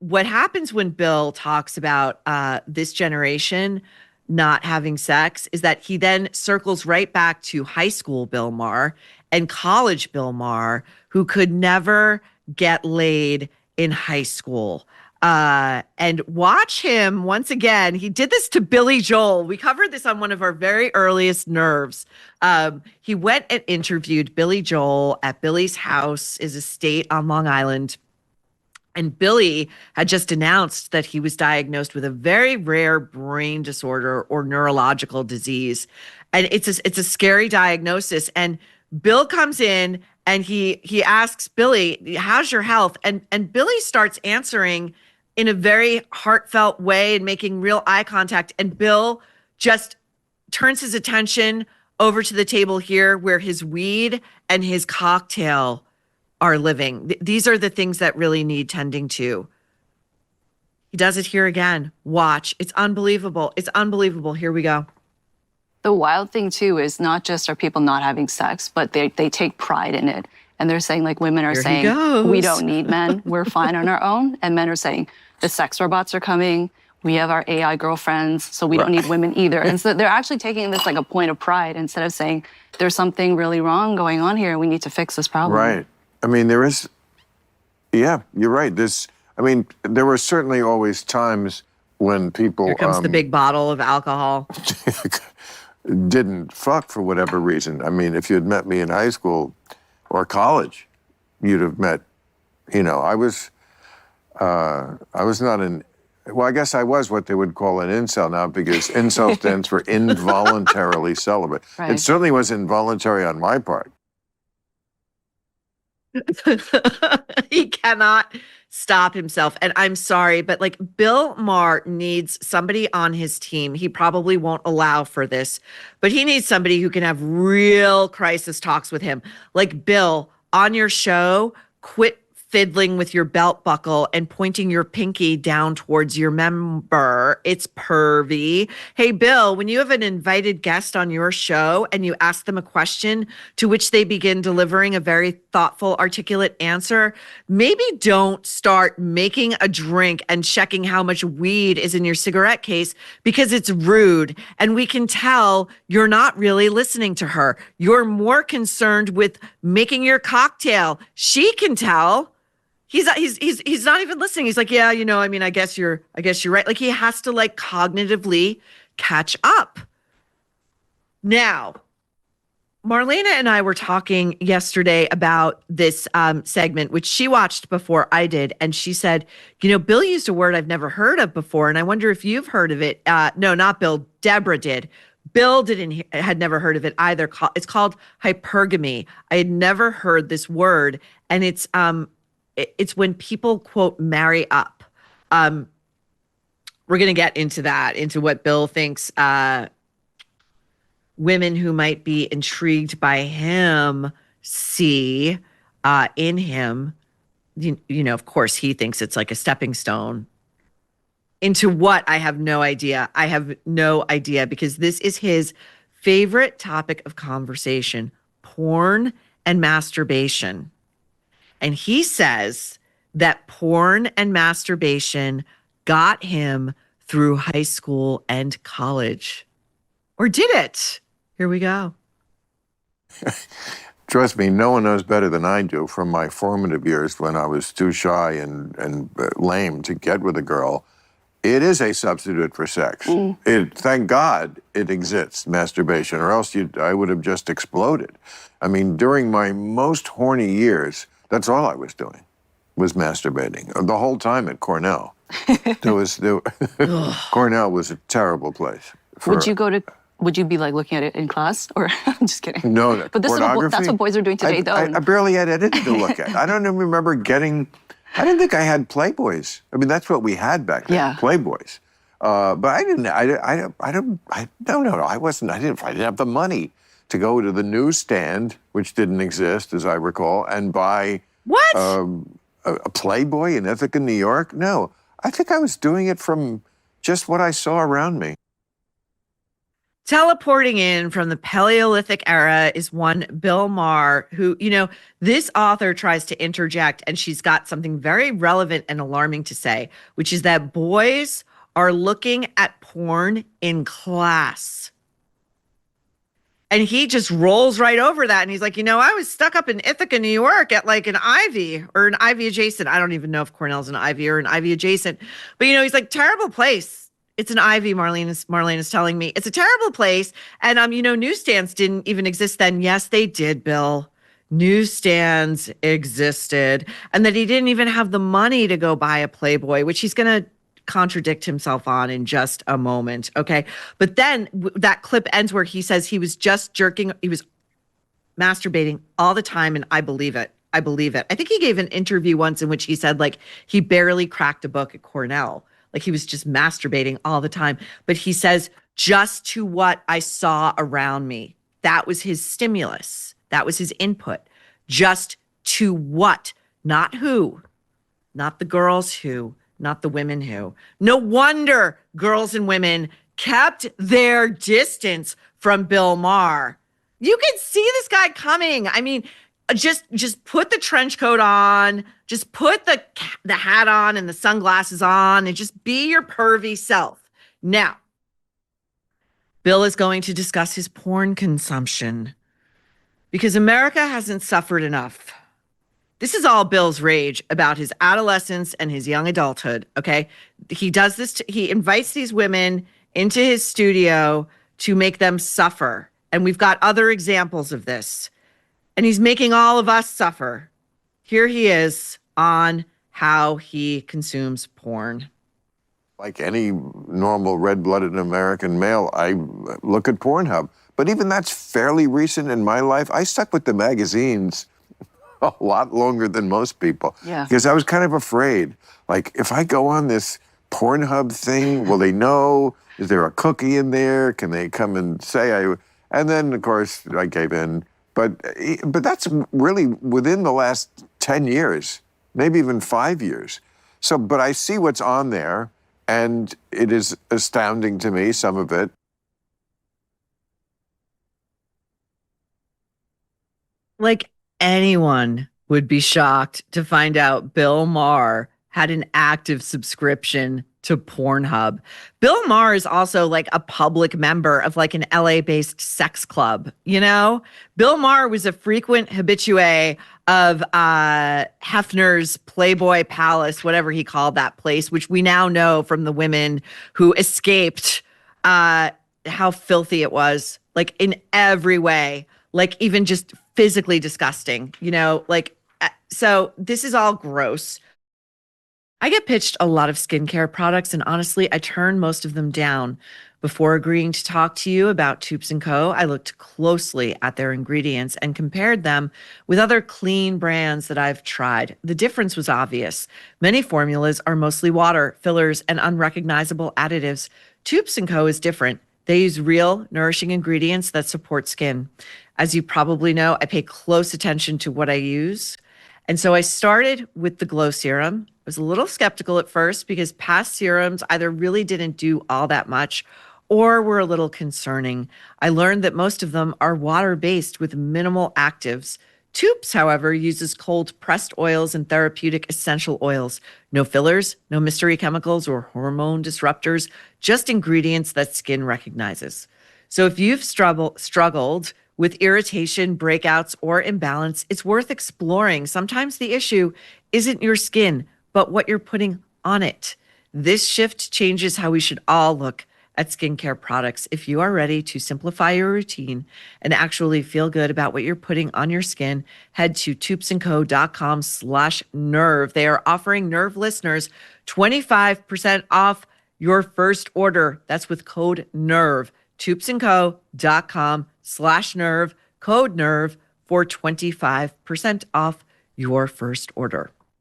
what happens when Bill talks about this generation not having sex is that he then circles right back to high school Bill Maher and college Bill Maher, who could never get laid in high school. And watch him once again. He did this to Billy Joel. We covered this on one of our very earliest Nerves. He went and interviewed Billy Joel at Billy's house, his estate on Long Island. And Billy had just announced that he was diagnosed with a very rare brain disorder or neurological disease. And it's a scary diagnosis. And Bill comes in and he asks Billy, how's your health? And Billy starts answering in a very heartfelt way and making real eye contact. And Bill just turns his attention over to the table here where his weed and his cocktail are living. These are the things that really need tending to. He does it here again. Watch. It's unbelievable. It's unbelievable. Here we go. The wild thing, too, is not just are people not having sex, but they take pride in it. And they're saying, like, women are saying, we don't need men. We're fine on our own. And men are saying, the sex robots are coming. We have our AI girlfriends, so we don't need women either. And so they're actually taking this like a point of pride instead of saying, there's something really wrong going on here and we need to fix this problem. Right. I mean, there is, yeah, you're right. There were certainly always times when people— Here comes the big bottle of alcohol. didn't fuck for whatever reason. I mean, if you had met me in high school or college, you'd have met, I was not well, I guess I was what they would call an incel now, because incel stands for involuntarily celibate. Right. It certainly was involuntary on my part. He cannot stop himself. And I'm sorry, but like Bill Maher needs somebody on his team. He probably won't allow for this, but he needs somebody who can have real crisis talks with him. Like, Bill, on your show, quit fiddling with your belt buckle and pointing your pinky down towards your member. It's pervy. Hey, Bill, when you have an invited guest on your show and you ask them a question to which they begin delivering a very thoughtful, articulate answer, maybe don't start making a drink and checking how much weed is in your cigarette case, because it's rude. And we can tell you're not really listening to her. You're more concerned with making your cocktail. She can tell. He's not even listening. He's like, yeah, I guess you're right. Like, he has to like cognitively catch up. Now, Marlena and I were talking yesterday about this segment, which she watched before I did. And she said, Bill used a word I've never heard of before. And I wonder if you've heard of it. No, not Bill. Debra did. Bill had never heard of it either. It's called hypergamy. I had never heard this word. And it's when people, quote, marry up. We're going to get into that, into what Bill thinks women who might be intrigued by him see in him. Of course, he thinks it's like a stepping stone. Into what? I have no idea. Because this is his favorite topic of conversation: porn and masturbation. And he says that porn and masturbation got him through high school and college. Or did it? Here we go. Trust me, no one knows better than I do from my formative years when I was too shy and lame to get with a girl. It is a substitute for sex. Thank God it exists, masturbation, or else I would have just exploded. I mean, during my most horny years, that's all I was doing, was masturbating. The whole time at Cornell. Cornell was a terrible place. Would you be like looking at it in class? Or, I'm just kidding. No, but that's what boys are doing today, though. I barely had anything to look at. I don't even remember I didn't think I had Playboys. I mean, that's what we had back then, Playboys. But I didn't have the money to go to the newsstand, which didn't exist, as I recall, and buy a Playboy in Ithaca, New York. No, I think I was doing it from just what I saw around me. Teleporting in from the Paleolithic era is one Bill Maher, who, this author tries to interject, and she's got something very relevant and alarming to say, which is that boys are looking at porn in class. And he just rolls right over that. And he's like, I was stuck up in Ithaca, New York at like an Ivy or an Ivy adjacent. I don't even know if Cornell's an Ivy or an Ivy adjacent. But, he's like, terrible place. It's an Ivy, Marlene is telling me. It's a terrible place. And, newsstands didn't even exist then. Yes, they did, Bill. Newsstands existed. And that he didn't even have the money to go buy a Playboy, which he's going to contradict himself on in just a moment. Okay. But then that clip ends where he says he was just he was masturbating all the time. And I believe it. I believe it. I think he gave an interview once in which he said like he barely cracked a book at Cornell. Like he was just masturbating all the time. But he says just to what I saw around me. That was his stimulus. That was his input. Just to what? Not who. Not the girls who. Not the women who. No wonder girls and women kept their distance from Bill Maher. You can see this guy coming. I mean, just put the trench coat on, just put the hat on and the sunglasses on and just be your pervy self. Now, Bill is going to discuss his porn consumption because America hasn't suffered enough. This is all Bill's rage about his adolescence and his young adulthood, okay? He does this, he invites these women into his studio to make them suffer. And we've got other examples of this. And he's making all of us suffer. Here he is on how he consumes porn. Like any normal red-blooded American male, I look at Pornhub. But even that's fairly recent in my life. I stuck with the magazines a lot longer than most people. Yeah. Because I was kind of afraid. Like, if I go on this Pornhub thing, will they know? Is there a cookie in there? Can they come and say I... And then, of course, I gave in. But that's really within the last 10 years, maybe even 5 years. So, but I see what's on there, and it is astounding to me, some of it. Like, anyone would be shocked to find out Bill Maher had an active subscription to Pornhub. Bill Maher is also like a public member of like an LA-based sex club, Bill Maher was a frequent habitué of Hefner's Playboy Palace, whatever he called that place, which we now know from the women who escaped how filthy it was, like in every way, like even just physically disgusting, so this is all gross. I get pitched a lot of skincare products, and honestly, I turn most of them down. Before agreeing to talk to you about Toups & Co., I looked closely at their ingredients and compared them with other clean brands that I've tried. The difference was obvious. Many formulas are mostly water, fillers, and unrecognizable additives. Toups & Co. is different. They use real, nourishing ingredients that support skin. As you probably know, I pay close attention to what I use. And so I started with the Glow Serum. I was a little skeptical at first because past serums either really didn't do all that much or were a little concerning. I learned that most of them are water-based with minimal actives. Toups, however, uses cold pressed oils and therapeutic essential oils. No fillers, no mystery chemicals or hormone disruptors, just ingredients that skin recognizes. So if you've struggled with irritation, breakouts, or imbalance, it's worth exploring. Sometimes the issue isn't your skin, but what you're putting on it. This shift changes how we should all look at skincare products. If you are ready to simplify your routine and actually feel good about what you're putting on your skin, head to toupsandco.com/nerve. They are offering Nerve listeners 25% off your first order. That's with code NERVE. toupsandco.com/nerve, code NERVE for 25% off your first order.